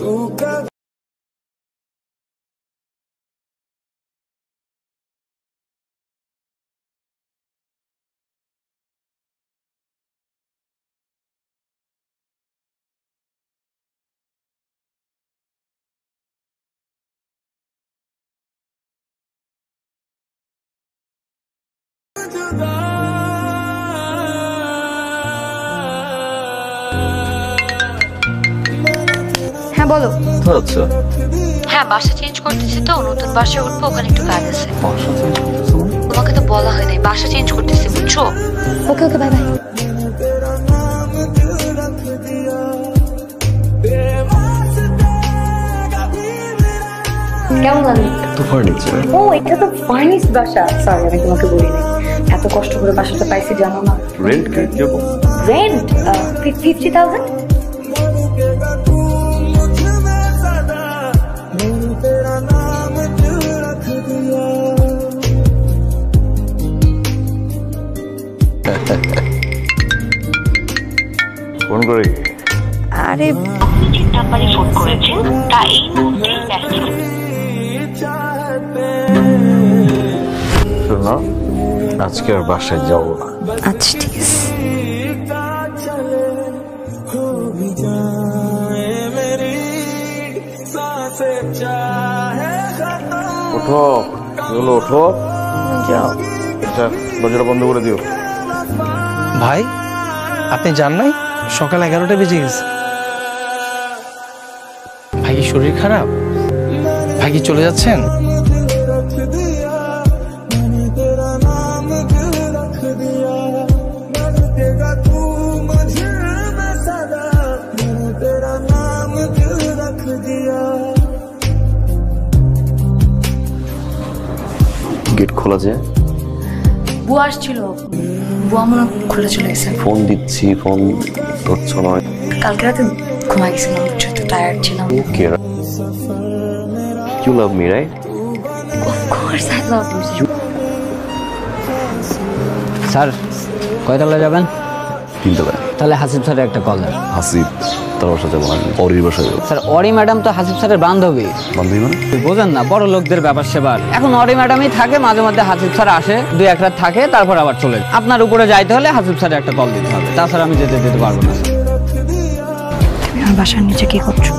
হ্যাঁ বলো। আচ্ছা হ্যাঁ বাসা চেঞ্জ করতেছি তো, নতুন বাসায় উঠবো, ওখানে একটু কাজ আছে। তোমাকে তো বলা হয় নাই, বাসা চেঞ্জ করতেছি বুঝছো। ওকে ওকে বাই বাই। কেমন লাগলো? তো ফার্নিচার। ও এটা তো ফার্নিশ বাসা। সরি আমি তোমাকে বলিনি, এত কষ্ট করে বাসাটা পাইছি জানো না। রেন্ট কিরকম? রেন্ট 50,000। ফোন করে আরে নাম্বারে ফোন করেছেন তা এই মুহূর্তে ব্যস্ত। শোনো আজকে আর বাসায় যাবো না। আচ্ছা ঠিক আছে। ওঠো বলো, ওঠো যাও। আচ্ছা দরজাটা বন্ধ করে দিও। ভাই আপনি যান নাই? সকাল 11টা বেজে গেছে। ভাই কি শরীর খারাপ? ভাই কি চলে যাচ্ছেন? গেট খোলা যায়? বুয়া আসছিল, বুয়া মনে খুলে চলে গেছে। ফোন দিচ্ছি, ফোন ধরছ না। কালকে রাতে ঘুমাই গেছিলাম, তো টায়ার্ড ছিলাম। Okay you love me right? Of course I love you. Sir কয়তলা যাবেন? 3 তলায়। তাহলে হাসিব স্যারের একটা কল দেন। হাসিব তার বাসাতে অরির বাসায় যাবো। স্যার অরি ম্যাডাম তো হাসিব স্যারের বান্ধবী। বান্ধবী মানে? বোঝেন না, বড় লোকদের ব্যাপার সেবার। এখন অরি ম্যাডামই থাকে, মাঝে মাঝে হাসিব স্যার আসে, 2-1 রাত থাকে, তারপর আবার চলে যায়। আপনার উপরে যাইতে হলে হাসিব স্যারের একটা কল দিতে হবে, তাছাড়া আমি যেতে পারবো না। তুমি আমার বাসার নিচে কি করছো?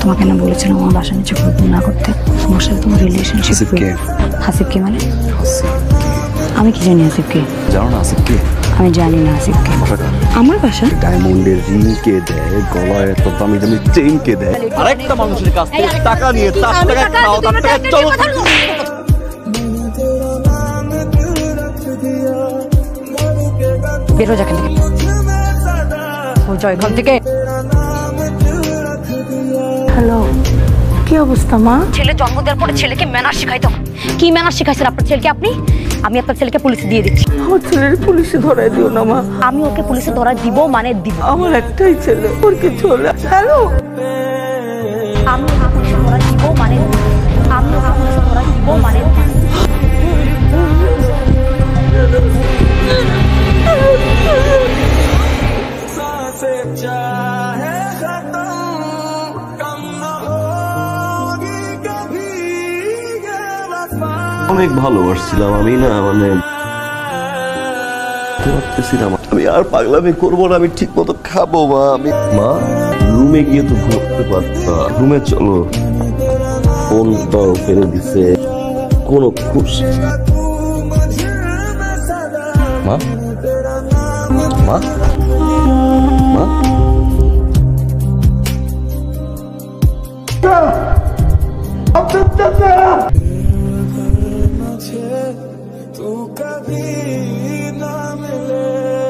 তোমাকে না বলেছিলাম আমার বাসার নিচে ঘুরঘুর না করতে। তোমার সাথে তোমার রিলেশনশিপ। হাসিব কে মানে? আমি কি জানি হাসিব কে? জানো না হাসিব কে? আমি জানি না হাসিব কে। আমার বাসা ডায়মন্ডের রিং কে দেয়, গলায় এত দামি দামি চেইন কে দেয়, আরেকটা মানুষের কাছ থেকে টাকা নিয়ে তার টাকা খাও, তার টাকা চলো। বেরো যাকে ওই জয় ঘর থেকে। হ্যালো কি অবস্থা মা? ছেলে জন্ম দেওয়ার পরে ছেলেকে ম্যানার শিখাইতে হয়। কি ম্যানার শিখাইছেন আপনার ছেলেকে আপনি? আমি আপনার ছেলেকে পুলিশে দিয়ে দিচ্ছি। আমার ছেলের পুলিশে ধরাই দিও না মা। আমি ওকে পুলিশে ধরা দিব মানে দিব। আমার একটাই ছেলে, ওর কিছু হলে হ্যালো আমি ওকে পুলিশে ধরা দিব মানে দিব। আমি ওকে পুলিশে ধরা দিব মানে দিব। অনেক ভালোবাসছিলাম আমি, না মানে আমি আর পাগলামি করবো না, আমি ঠিক মতো খাবো। মা আমি মা রুমে গিয়ে তো ঘুরতে পারতাম, রুমে চলো। ফোনটাও ফেলে দিছে, কোনো খুশি মা মা মা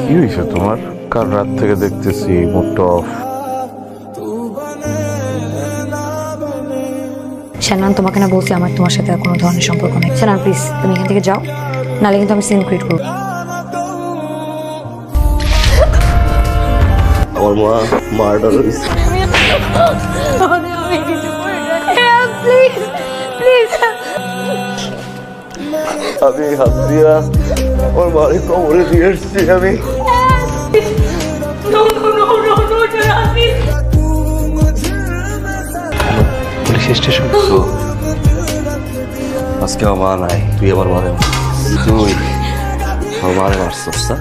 কি হয়েছে তোমার? কাল রাত থেকে দেখতেছি মুডটা অফ। শানান তোমাকে না বলছি আমার তোমার সাথে আর কোনো ধরনের সম্পর্ক নেই। শানান প্লিজ তুমি এখান থেকে যাও, নাহলে কিন্তু আমি সিন ক্রিয়েট করবো। আমার মা মার্ডার হয়েছে। আমি হাত দিয়া আমার মারে কবরে দিয়ে এসছি। আমি দেখছি স্টেশন। আজকে আমার মা নাই, তুই আমার মারে তুই আমার মারে মারছস না?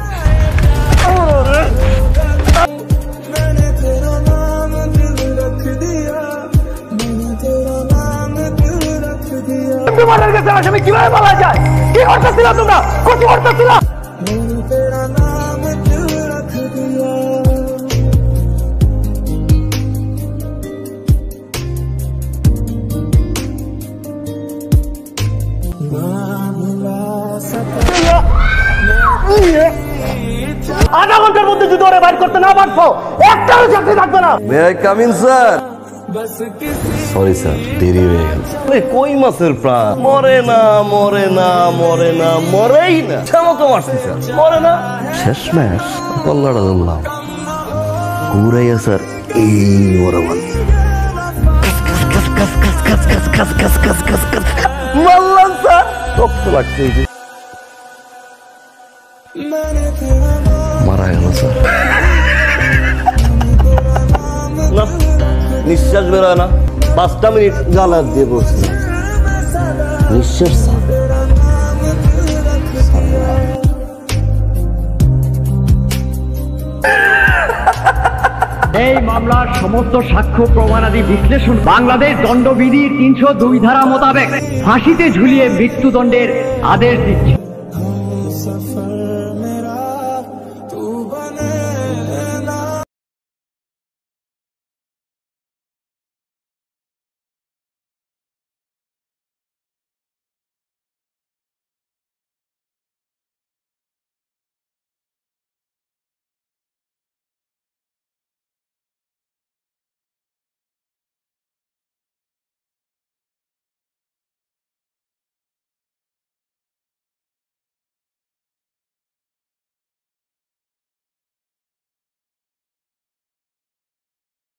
তোমাদের কাছে আসামি কিভাবে বলা যায়? কি করতেছিল তোমরা? কিছু করতেছিল? আধা ঘন্টার মধ্যে যদি ওরা বাইর করতে না পারছো, একটাও চাকরি থাকবে না। May I come in sir? Sorry sir, দেরি হয়ে গেছে। কই মাছের প্রাণ মরে না, মরে না, মরে না, মরেই না। মতো মারছি স্যার, মরে না। শেষ ম্যাচ কল্লাটা ধরলাম, ঘুরাইয়া স্যার এই ওরা মারলাম স্যার, রক্ত লাগছে। মারা গেল স্যার। না, নিঃশ্বাস বেরোয় না। 5টা মিনিট গালা দিয়ে বসছি, নিঃশ্বাস। এই মামলার সমস্ত সাক্ষ্য প্রমাণাদি বিশ্লেষণ বাংলাদেশ দণ্ডবিধির 302 ধারা মোতাবেক ফাঁসিতে ঝুলিয়ে মৃত্যুদণ্ডের আদেশ দিচ্ছে।